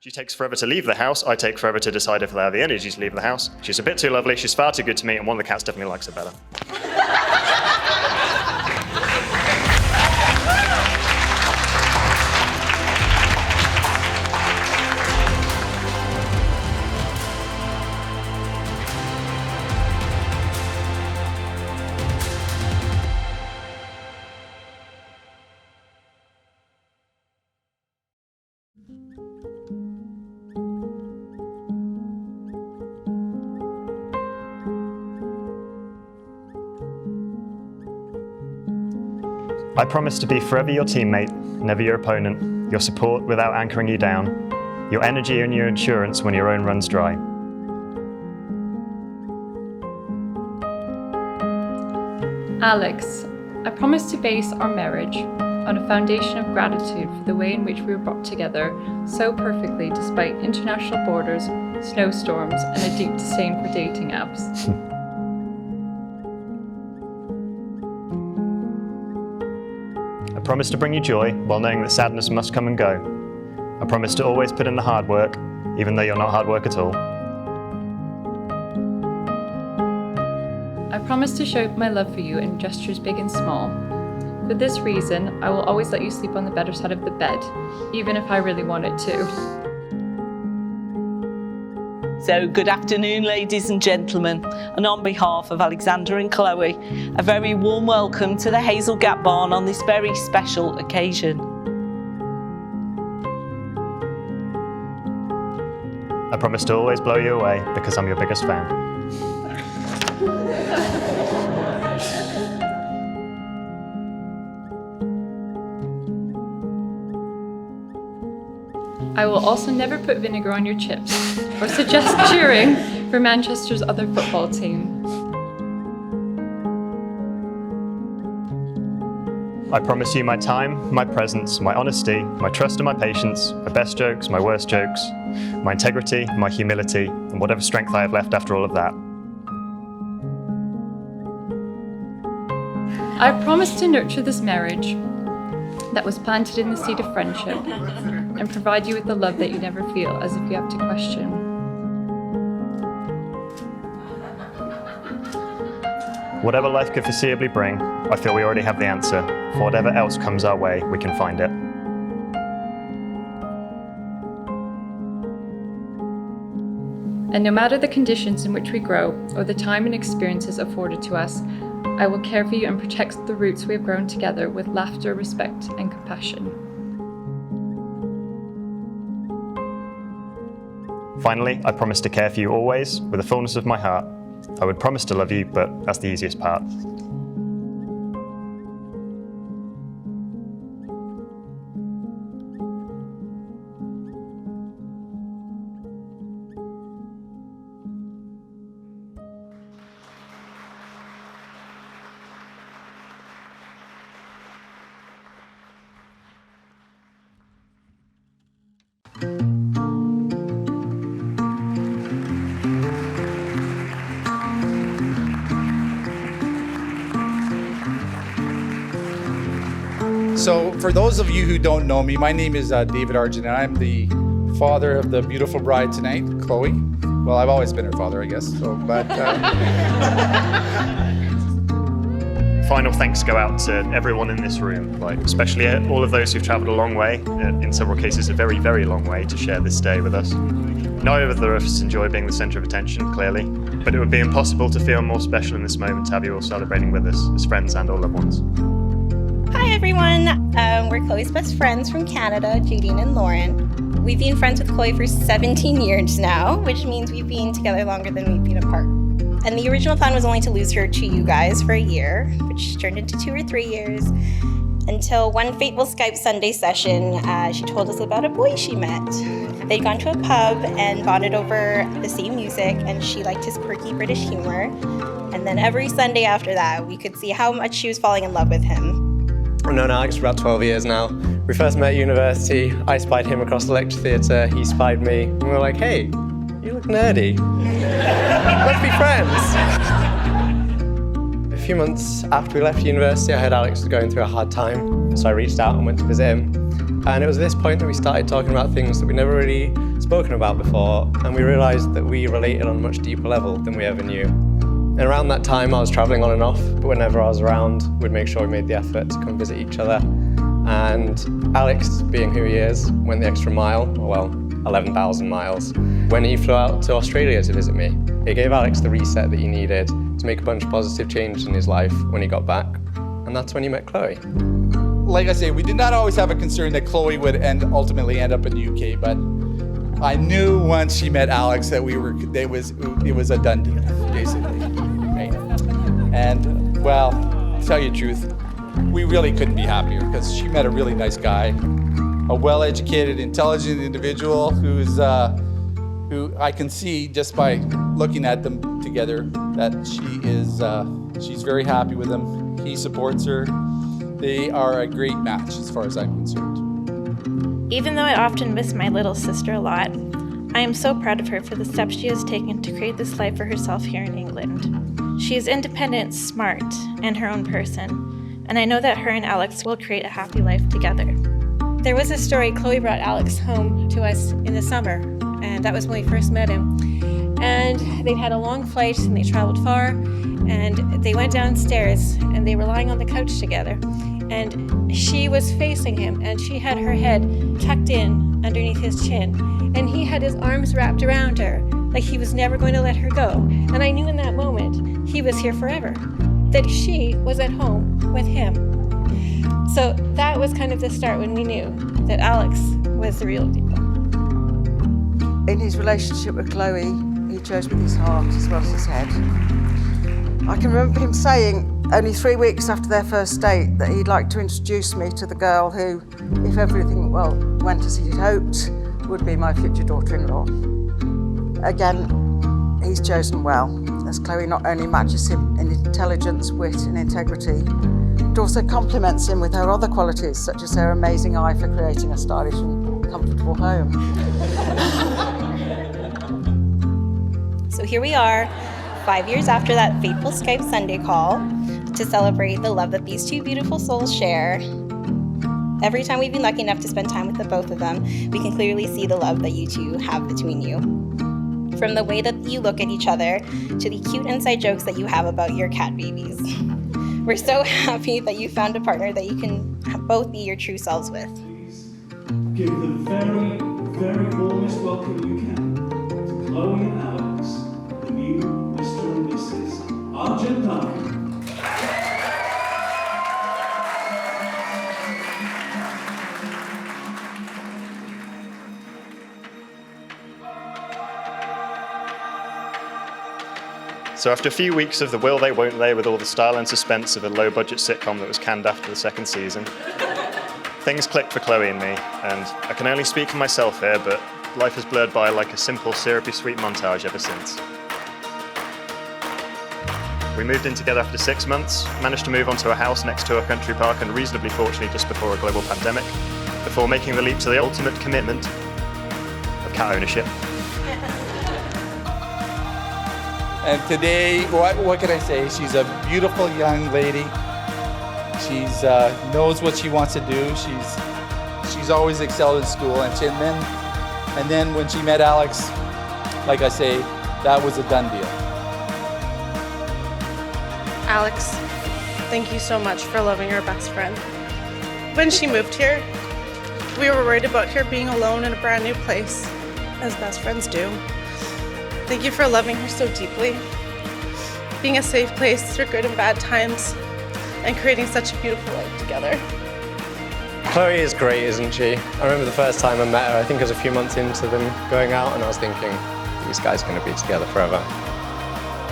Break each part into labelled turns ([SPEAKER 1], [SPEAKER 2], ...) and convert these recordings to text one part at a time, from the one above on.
[SPEAKER 1] She takes forever to leave the house. I take forever to decide if I have the energy to leave the house. She's a bit too lovely. She's far too good to me, and one of the cats definitely likes her better. I promise to be forever your teammate, never your opponent, your support without anchoring you down, your energy and your insurance when your own runs dry.
[SPEAKER 2] Alex, I promise to base our marriage on a foundation of gratitude for the way in which we were brought together so perfectly despite international borders, snowstorms, and a deep disdain for dating apps.
[SPEAKER 1] I promise to bring you joy while knowing that sadness must come and go. I promise to always put in the hard work, even though you're not hard work at all.
[SPEAKER 2] I promise to show my love for you in gestures big and small. For this reason, I will always let you sleep on the better side of the bed, even if I really wanted to.
[SPEAKER 3] So good afternoon, ladies and gentlemen, and on behalf of Alexander and Chloe, a very warm welcome to the Hazel Gap Barn on this very special occasion.
[SPEAKER 1] I promise to always blow you away because I'm your biggest fan.
[SPEAKER 2] I will also never put vinegar on your chips or suggest cheering for Manchester's other football team.
[SPEAKER 1] I promise you my time, my presence, my honesty, my trust and my patience, my best jokes, my worst jokes, my integrity, my humility, and whatever strength I have left after all of that.
[SPEAKER 2] I promise to nurture this marriage that was planted in the seed of friendship and provide you with the love that you never feel as if you have to question.
[SPEAKER 1] Whatever life could foreseeably bring, I feel we already have the answer. For whatever else comes our way, we can find it.
[SPEAKER 2] And no matter the conditions in which we grow or the time and experiences afforded to us, I will care for you and protect the roots we have grown together with laughter, respect, and compassion.
[SPEAKER 1] Finally, I promise to care for you always, with the fullness of my heart. I would promise to love you, but that's the easiest part.
[SPEAKER 4] So for those of you who don't know me, my name is David Argent, and I'm the father of the beautiful bride tonight, Chloe. Well, I've always been her father, I guess. So, but
[SPEAKER 1] Final thanks go out to everyone in this room, especially all of those who've travelled a long way, in several cases a very, very long way, to share this day with us. Neither of us enjoy being the centre of attention, clearly, but it would be impossible to feel more special in this moment to have you all celebrating with us as friends and all loved ones.
[SPEAKER 5] Hi everyone, we're Chloe's best friends from Canada, Jadine and Lauren. We've been friends with Chloe for 17 years now, which means we've been together longer than we've been apart. And the original plan was only to lose her to you guys for a year, which turned into 2 or 3 years, until one fateful Skype Sunday session, she told us about a boy she met. They'd gone to a pub and bonded over the same music, and she liked his quirky British humor. And then every Sunday after that, we could see how much she was falling in love with him.
[SPEAKER 6] I've known Alex for about 12 years now. We first met at university. I spied him across the lecture theatre, he spied me, and we were like, hey, you look nerdy. Let's be friends. A few months after we left university, I heard Alex was going through a hard time, so I reached out and went to visit him. And it was this point that we started talking about things that we'd never really spoken about before, and we realised that we related on a much deeper level than we ever knew. And around that time I was travelling on and off, but whenever I was around, we'd make sure we made the effort to come visit each other. And Alex, being who he is, went the extra mile, or well, 11,000 miles, when he flew out to Australia to visit me. It gave Alex the reset that he needed to make a bunch of positive changes in his life when he got back. And that's when he met Chloe.
[SPEAKER 4] Like I say, we did not always have a concern that Chloe would ultimately end up in the UK, but I knew once she met Alex that it was a done deal, basically. Right? And well, to tell you the truth, we really couldn't be happier because she met a really nice guy, a well-educated, intelligent individual who I can see just by looking at them together that she's very happy with him. He supports her. They are a great match as far as I'm concerned.
[SPEAKER 7] Even though I often miss my little sister a lot, I am so proud of her for the steps she has taken to create this life for herself here in England. She is independent, smart, and her own person, and I know that her and Alex will create a happy life together.
[SPEAKER 5] There was a story, Chloe brought Alex home to us in the summer, and that was when we first met him. And they'd had a long flight and they traveled far, and they went downstairs and they were lying on the couch together. And she was facing him and she had her head tucked in underneath his chin. And he had his arms wrapped around her like he was never going to let her go. And I knew in that moment he was here forever, that she was at home with him. So that was kind of the start when we knew that Alex was the real deal.
[SPEAKER 8] In his relationship with Chloe, he chose with his heart as well as his head. I can remember him saying only 3 weeks after their first date that he'd like to introduce me to the girl who, if everything went as he'd hoped, would be my future daughter-in-law. Again, he's chosen well, as Chloe not only matches him in intelligence, wit and integrity, but also complements him with her other qualities, such as her amazing eye for creating a stylish and comfortable home.
[SPEAKER 5] So here we are, 5 years after that fateful Skype Sunday call, to celebrate the love that these two beautiful souls share. Every time we've been lucky enough to spend time with the both of them, we can clearly see the love that you two have between you. From the way that you look at each other to the cute inside jokes that you have about your cat babies. We're so happy that you found a partner that you can both be your true selves with.
[SPEAKER 9] Please give the very, very warmest welcome you can to Chloe and Alex, the new Mr. and Mrs. Argentine.
[SPEAKER 1] So after a few weeks of the will they, won't they, with all the style and suspense of a low-budget sitcom that was canned after the second season, things clicked for Chloe and me, and I can only speak for myself here, but life has blurred by like a simple, syrupy sweet montage ever since. We moved in together after 6 months, managed to move onto a house next to a country park, and reasonably fortunately just before a global pandemic, before making the leap to the ultimate commitment of cat ownership.
[SPEAKER 4] And today, what can I say? She's a beautiful young lady. She's knows what she wants to do. She's always excelled in school, and then when she met Alex, like I say, that was a done deal.
[SPEAKER 10] Alex, thank you so much for loving your best friend. When she moved here, we were worried about her being alone in a brand new place, as best friends do. Thank you for loving her so deeply, being a safe place through good and bad times, and creating such a beautiful life together.
[SPEAKER 6] Chloe is great, isn't she? I remember the first time I met her, I think it was a few months into them going out, and I was thinking, these guys are going to be together forever.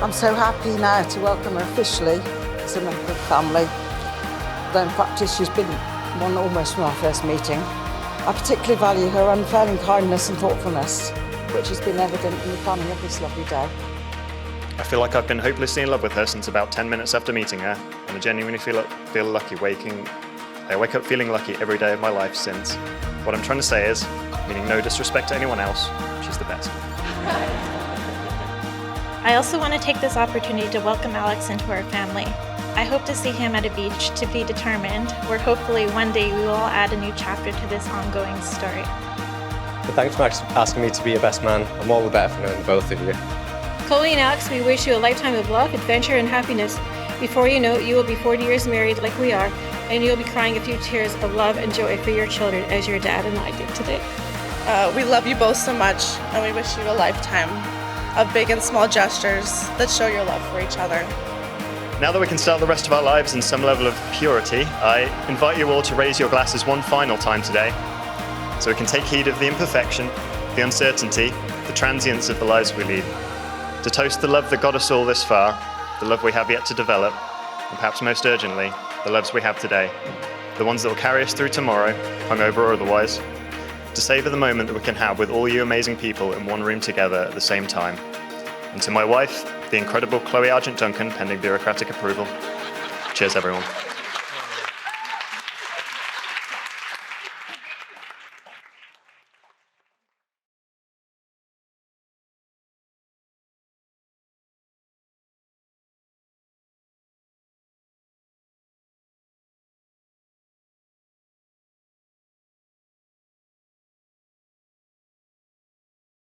[SPEAKER 8] I'm so happy now to welcome her officially as a member of the family. Though in practice she's been one almost from our first meeting. I particularly value her unfailing kindness and thoughtfulness, which has been evident in the planning of this lovely day.
[SPEAKER 1] I feel like I've been hopelessly in love with her since about 10 minutes after meeting her, and I genuinely feel lucky I wake up feeling lucky every day of my life since. What I'm trying to say is, meaning no disrespect to anyone else, she's the best.
[SPEAKER 7] I also want to take this opportunity to welcome Alex into our family. I hope to see him at a beach to be determined, where hopefully one day we will all add a new chapter to this ongoing story.
[SPEAKER 6] But thanks for asking me to be your best man. I'm all the better for knowing both of you.
[SPEAKER 11] Chloe and Alex, we wish you a lifetime of love, adventure, and happiness. Before you know it, you will be 40 years married like we are, and you'll be crying a few tears of love and joy for your children as your dad and I did today.
[SPEAKER 10] We love you both so much, and we wish you a lifetime of big and small gestures that show your love for each other.
[SPEAKER 1] Now that we can start the rest of our lives in some level of purity, I invite you all to raise your glasses one final time today, so we can take heed of the imperfection, the uncertainty, the transience of the lives we lead, to toast the love that got us all this far, the love we have yet to develop, and perhaps most urgently, the loves we have today, the ones that will carry us through tomorrow, hungover or otherwise, to savor the moment that we can have with all you amazing people in one room together at the same time. And to my wife, the incredible Chloe Argent Duncan, pending bureaucratic approval. Cheers, everyone.